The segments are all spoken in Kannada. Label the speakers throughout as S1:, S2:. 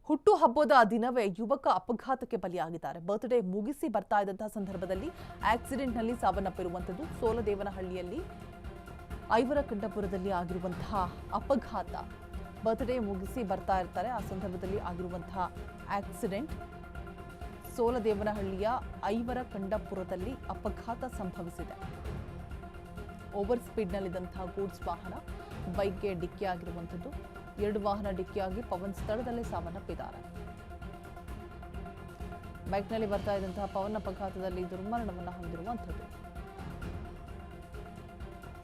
S1: ಹುಟ್ಟುಹಬ್ಬದ ದಿನವೇ ಯುವಕ ಅಪಘಾತಕ್ಕೆ ಬಲಿಯಾಗಿದ್ದಾರೆ. ಬರ್ತ್ಡೇ ಮುಗಿಸಿ ಬರ್ತಾ ಇದ್ದಂತಹ ಸಂದರ್ಭದಲ್ಲಿ ಆಕ್ಸಿಡೆಂಟ್ನಲ್ಲಿ ಸಾವನ್ನಪ್ಪಿರುವಂಥದ್ದು ಸೋಲದೇವನಹಳ್ಳಿಯಲ್ಲಿ ಐವರಕಂಡಪುರದಲ್ಲಿ ಆಗಿರುವಂತಹ ಅಪಘಾತ. ಬರ್ತ್ಡೇ ಮುಗಿಸಿ ಬರ್ತಾ ಇರ್ತಾರೆ, ಆ ಸಂದರ್ಭದಲ್ಲಿ ಆಗಿರುವಂತಹ ಆಕ್ಸಿಡೆಂಟ್. ಸೋಲದೇವನಹಳ್ಳಿಯ ಐವರಕಂಡಪುರದಲ್ಲಿ ಅಪಘಾತ ಸಂಭವಿಸಿದೆ. ಓವರ್ ಸ್ಪೀಡ್ನಲ್ಲಿದ್ದಂತಹ ಗೂಡ್ಸ್ ವಾಹನ ಬೈಕ್ಗೆ ಡಿಕ್ಕಿಯಾಗಿರುವಂಥದ್ದು. 2 ವಾಹನ ಡಿಕ್ಕಿಯಾಗಿ ಪವನ್ ಸ್ಥಳದಲ್ಲೇ ಸಾವನ್ನಪ್ಪಿದ್ದಾರೆ. ಬೈಕ್ನಲ್ಲಿ ಬರ್ತಾ ಇದ್ದಂತಹ ಪವನ್ ಅಪಘಾತದಲ್ಲಿ ದುರ್ಮರಣವನ್ನು ಹೊಂದಿರುವಂಥದ್ದು.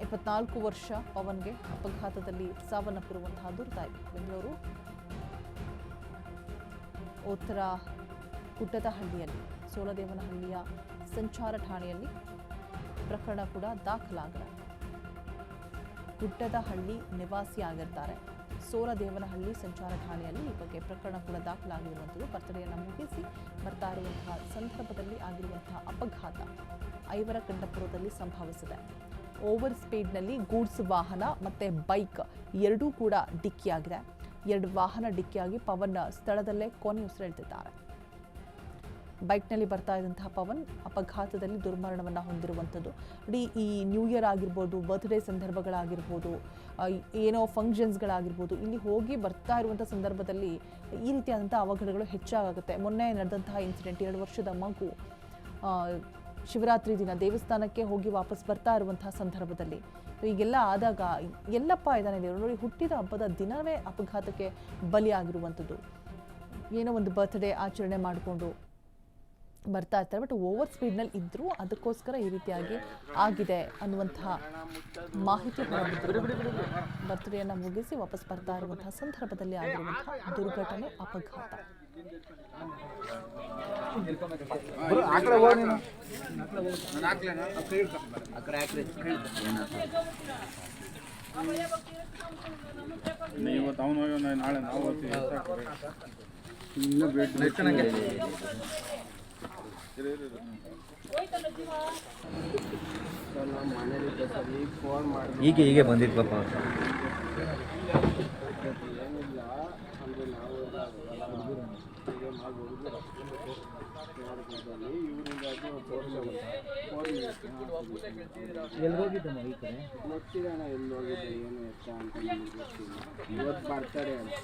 S1: 24 ವರ್ಷ ಪವನ್ಗೆ ಅಪಘಾತದಲ್ಲಿ ಸಾವನ್ನಪ್ಪಿರುವಂತಹ ದುರ್ದಾಯಿ. ಬೆಂಗಳೂರು ಉತ್ತರ ಗುಡ್ಡದಹಳ್ಳಿಯಲ್ಲಿ ಸೋಲದೇವನಹಳ್ಳಿಯ ಸಂಚಾರ ಠಾಣೆಯಲ್ಲಿ ಪ್ರಕರಣ ಕೂಡ ದಾಖಲಾಗಿದೆ. ಗುಡ್ಡದಹಳ್ಳಿ ನಿವಾಸಿಯಾಗಿರ್ತಾರೆ. ಸೋಲದೇವನಹಳ್ಳಿ ಸಂಚಾರ ಠಾಣೆಯಲ್ಲಿ ಈ ಬಗ್ಗೆ ಪ್ರಕರಣ ಕೂಡ ದಾಖಲಾಗಿರುವಂಥದ್ದು. ಬರ್ತಡೆಯನ್ನು ಮುಗಿಸಿ ಬರ್ತಾ ಇರುವಂತಹ ಸಂದರ್ಭದಲ್ಲಿ ಆಗಿರುವಂತಹ ಅಪಘಾತ ಐವರಕಂಡಪುರದಲ್ಲಿ ಸಂಭವಿಸಿದೆ. ಓವರ್ ಸ್ಪೀಡ್ನಲ್ಲಿ ಗೂಡ್ಸ್ ವಾಹನ ಮತ್ತೆ ಬೈಕ್ ಎರಡೂ ಕೂಡ ಡಿಕ್ಕಿಯಾಗಿದೆ. 2 ವಾಹನ ಡಿಕ್ಕಿಯಾಗಿ ಪವನ್ ಸ್ಥಳದಲ್ಲೇ ಕೊನೆಯುಸಿರೆಳೆದಿದ್ದಾರೆ. ಬೈಕ್ನಲ್ಲಿ ಬರ್ತಾ ಇದ್ದಂತಹ ಪವನ್ ಅಪಘಾತದಲ್ಲಿ ದುರ್ಮರಣವನ್ನು ಹೊಂದಿರುವಂಥದ್ದು. ಈ ನ್ಯೂ ಇಯರ್ ಆಗಿರ್ಬೋದು, ಬರ್ತ್ಡೇ ಸಂದರ್ಭಗಳಾಗಿರ್ಬೋದು, ಏನೋ ಫಂಕ್ಷನ್ಸ್ಗಳಾಗಿರ್ಬೋದು, ಇಲ್ಲಿ ಹೋಗಿ ಬರ್ತಾ ಇರುವಂಥ ಸಂದರ್ಭದಲ್ಲಿ ಈ ರೀತಿಯಾದಂಥ ಅವಘಡಗಳು ಹೆಚ್ಚಾಗುತ್ತೆ. ಮೊನ್ನೆ ನಡೆದಂತಹ ಇನ್ಸಿಡೆಂಟ್, 2 ವರ್ಷದ ಮಗು ಶಿವರಾತ್ರಿ ದಿನ ದೇವಸ್ಥಾನಕ್ಕೆ ಹೋಗಿ ವಾಪಸ್ ಬರ್ತಾ ಇರುವಂತಹ ಸಂದರ್ಭದಲ್ಲಿ ಈಗೆಲ್ಲ ಆದಾಗ ಎಲ್ಲಪ್ಪ ಇದ್ದಾನೆ ನೋಡಿ, ಹುಟ್ಟಿದ ಹಬ್ಬದ ದಿನವೇ ಅಪಘಾತಕ್ಕೆ ಬಲಿಯಾಗಿರುವಂಥದ್ದು. ಏನೋ ಒಂದು ಬರ್ತ್ಡೇ ಆಚರಣೆ ಮಾಡಿಕೊಂಡು ಬರ್ತಾ ಇರ್ತಾರೆ, ಬಟ್ ಓವರ್ ಸ್ಪೀಡ್ನಲ್ಲಿ ಇದ್ದರೂ ಅದಕ್ಕೋಸ್ಕರ ಈ ರೀತಿಯಾಗಿ ಆಗಿದೆ ಅನ್ನುವಂತಹ ಮಾಹಿತಿ ಹೊರಬಿದ್ದರು. ಬರ್ತ್ಡೇಯನ್ನು ಮುಗಿಸಿ ವಾಪಸ್ ಬರ್ತಾ ಇರುವಂತಹ ಸಂದರ್ಭದಲ್ಲಿ ಆಗಿರುವಂತಹ ದುರ್ಘಟನೆ, ಅಪಘಾತ.
S2: ಹೀಗೆ ಬಂದಿದ್ದು ಪಾಪ.
S3: ಎಲ್ಲಿಗೋಗಿದ್ದಮ್ಮ ಈ ಕಡೆ ಗೊತ್ತಿರೋಣ, ಎಲ್ಲಿ ಹೋಗಿದ್ದೆ ಏನು ಎತ್ತ ಅಂತ ಇವತ್ತು ಬರ್ತಾರೆ ಅಂತ.